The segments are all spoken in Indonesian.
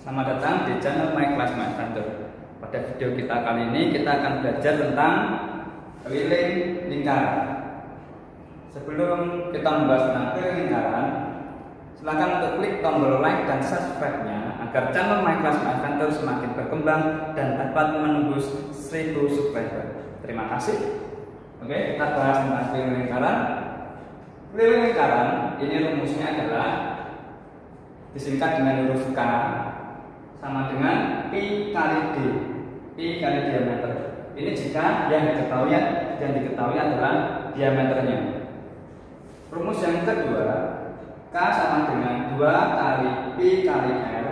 Selamat datang di channel My Class My Adventure. Pada video kita kali ini kita akan belajar tentang keliling lingkaran. Sebelum kita membahas tentang keliling lingkaran, silakan untuk klik tombol like dan subscribe-nya agar channel My Class My Adventure semakin berkembang dan dapat menembus 1000 subscriber. Terima kasih. Oke, kita bahas tentang keliling lingkaran. Keliling lingkaran ini rumusnya adalah disingkat dengan huruf K sama dengan pi kali D, pi kali diameter. Ini jika yang diketahui adalah diameternya. Rumus yang kedua, K sama dengan 2 kali pi kali R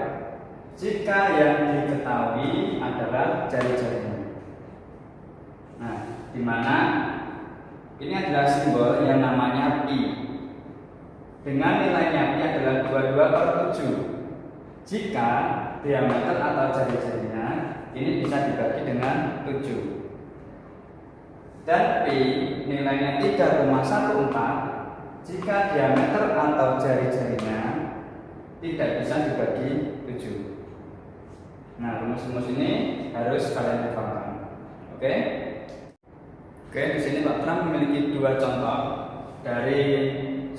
jika yang diketahui adalah jari-jarinya. Nah, di mana ini adalah simbol yang namanya pi. Dengan nilainya pi adalah 22/7. Jika diameter atau jari-jarinya ini bisa dibagi dengan 7. Dan pi nilainya 3,14 jika diameter atau jari-jarinya tidak bisa dibagi 7. Nah, rumus-rumus ini harus kalian hafalkan. Oke? Oke, di sini Pak Pram memiliki 2 contoh dari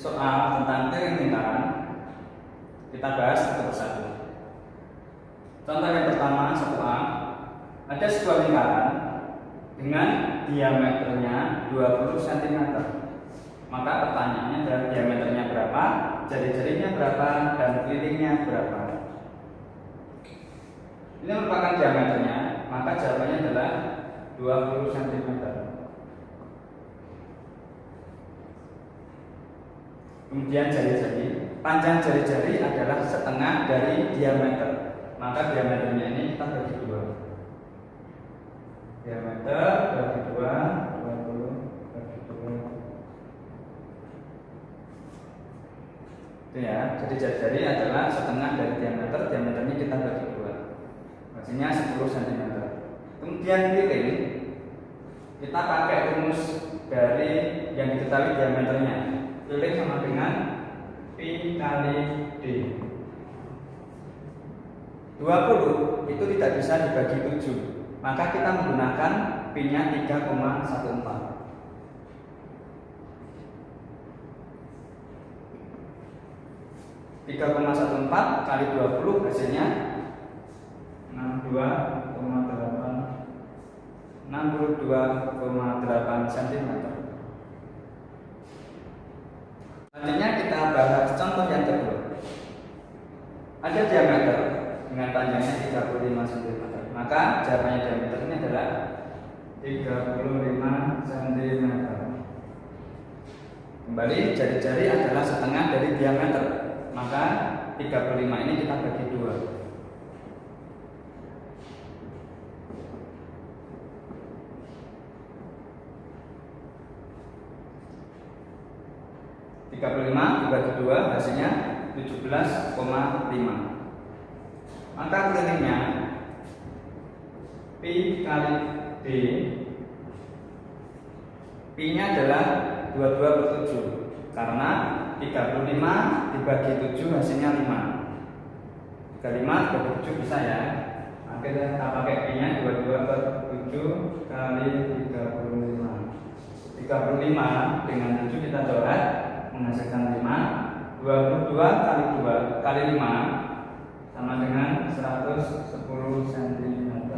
soal tentang keliling lingkaran. Kita bahas satu persatu. Contoh yang pertama, 1A. Ada sebuah lingkaran dengan diameternya 20 cm. Maka pertanyaannya adalah diameternya berapa, jari-jarinya berapa, dan kelilingnya berapa. Ini merupakan diameternya, maka jawabannya adalah 20 cm. Kemudian jari-jari, panjang jari-jari adalah setengah dari diameter. Maka diameternya ini kita bagi 2. Diameter bagi 2, 20 bagi 2. Itu ya, jadi jari-jari adalah setengah dari diameter. Diameternya kita bagi 2, hasilnya 10 cm. Kemudian keliling, kita pakai rumus dari yang diketahui diameternya. Keliling sama dengan pi kali D. 20 itu tidak bisa dibagi 7, maka kita menggunakan pi-nya 3,14. 3,14 kali 20 hasilnya 62,8 cm. Selanjutnya kita bahas contoh yang kedua. Ada diameter dengan panjangnya 35 cm. Maka jawabannya diameter ini adalah 35 cm. Kembali, jari-jari adalah setengah dari diameter. Maka 35 ini kita bagi 2. 35 dibagi 2 hasilnya 17,5. Maka kelilingnya pi kali D, pi-nya adalah 22/7 karena 35 dibagi 7 hasilnya 5. 35 dibagi 7 bisa ya. Akhirnya kita pakai pi-nya 22/7 kali 35. 35 dengan 7 kita coret menghasilkan 5. 22 kali 2 kali 5 sama dengan 110 cm.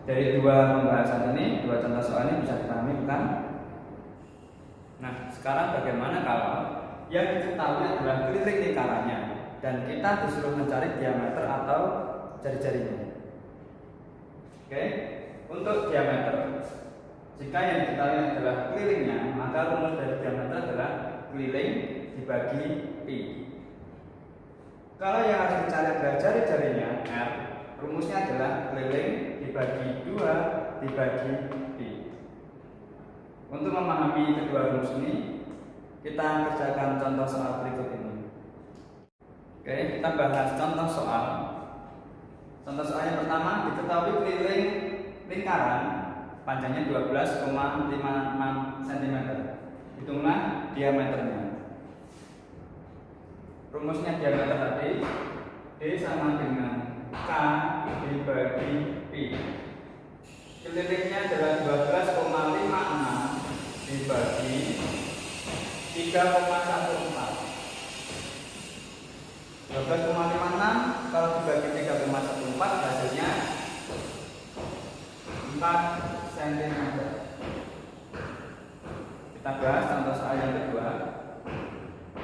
Dari 2 pembahasan ini, 2 contoh soal ini bisa dipahami bukan? Nah, sekarang bagaimana kalau yang diketahui adalah keliling lingkarannya dan kita disuruh mencari diameter atau jari-jarinya. Oke, untuk diameter, jika yang diketahui adalah kelilingnya, maka rumus dari diameter adalah keliling dibagi pi. Kalau yang harus dicari adalah jari-jarinya R, rumusnya adalah keliling dibagi 2 dibagi pi. Untuk memahami kedua rumus ini, kita kerjakan contoh soal berikut ini. Oke, kita bahas contoh soal. Contoh soal yang pertama, diketahui keliling lingkaran panjangnya 12,56 cm. Hitunglah diameternya. Rumusnya diameter tadi D sama dengan K dibagi Pi. Kelilingnya adalah 12,56 dibagi 3,14. 12,56 kalau dibagi 3,14 hasilnya 4 cm. Kita bahas contoh soal yang kedua.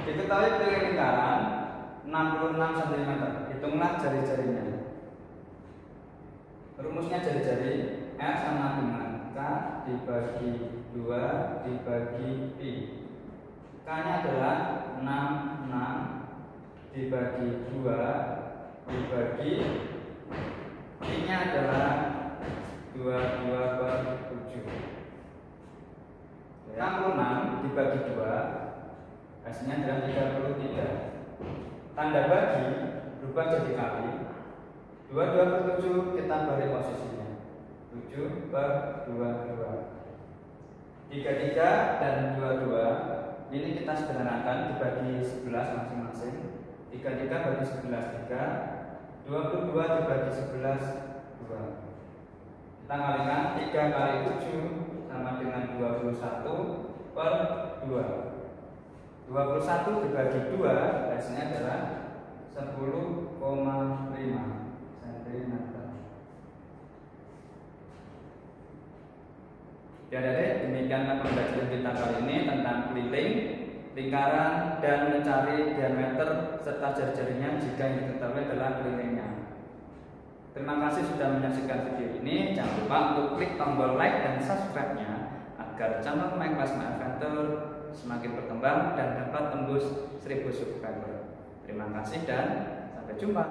Diketahui keliling lingkaran 66 cm. Hitunglah jari-jarinya. Rumusnya jari-jari R sama dengan K dibagi 2 dibagi Pi. K nya adalah 66 dibagi 2 dibagi Pi nya adalah 22/7. 66 dibagi 2 hasilnya adalah 33. Tanda bagi berubah jadi kali. 22/7 kita balik posisinya 7/22. 33 dan 22 ini kita sederhanakan dibagi 11 masing-masing. 33 bagi 11 3, 22 dibagi 11 2. Kita kalikan 3 kali 7 sama dengan 21/2. 21 dibagi 2 hasilnya adalah 10,5 cm. Ya adik, demikianlah pembelajaran kita kali ini tentang keliling, lingkaran, dan mencari diameter serta jari-jarinya jika yang diketahui adalah kelilingnya. Terima kasih sudah menyaksikan video ini. Jangan lupa untuk klik tombol like dan subscribe-nya agar channel My Class My Adventure semakin berkembang dan dapat tembus 1000 subscriber. Terima kasih dan sampai jumpa.